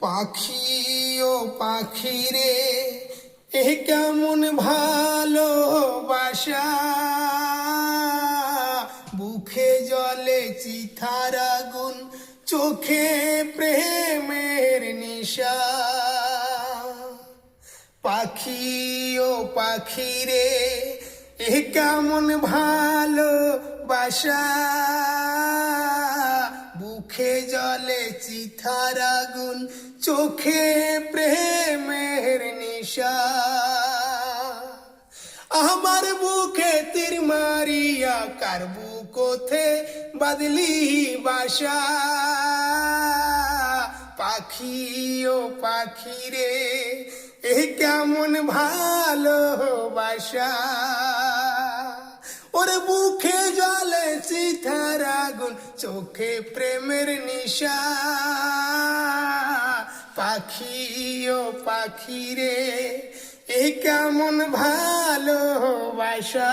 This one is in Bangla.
পাখি ও পাখি রে, এ কেমন ভালোবাসা, বুকে জলে চিথার আগুন, চোখে প্রেমের নিশা। পাখি ও পাখি রে, এ কেমন ভালোবাসা, বুকে জলে চিথার আগুন, চোখে প্রেমের নিশা। আমার বুকে তীর মারিয়া কার বুকোতে বাদলি বাসা। পাখি ও পাখি রে, এ কেমন ভালোবাসা, ওরে বুকে জলে চিথার আগুন, চোখে প্রেমের নিশা। পাখি ও পাখি রে, এ কেমন ভালোবাসা।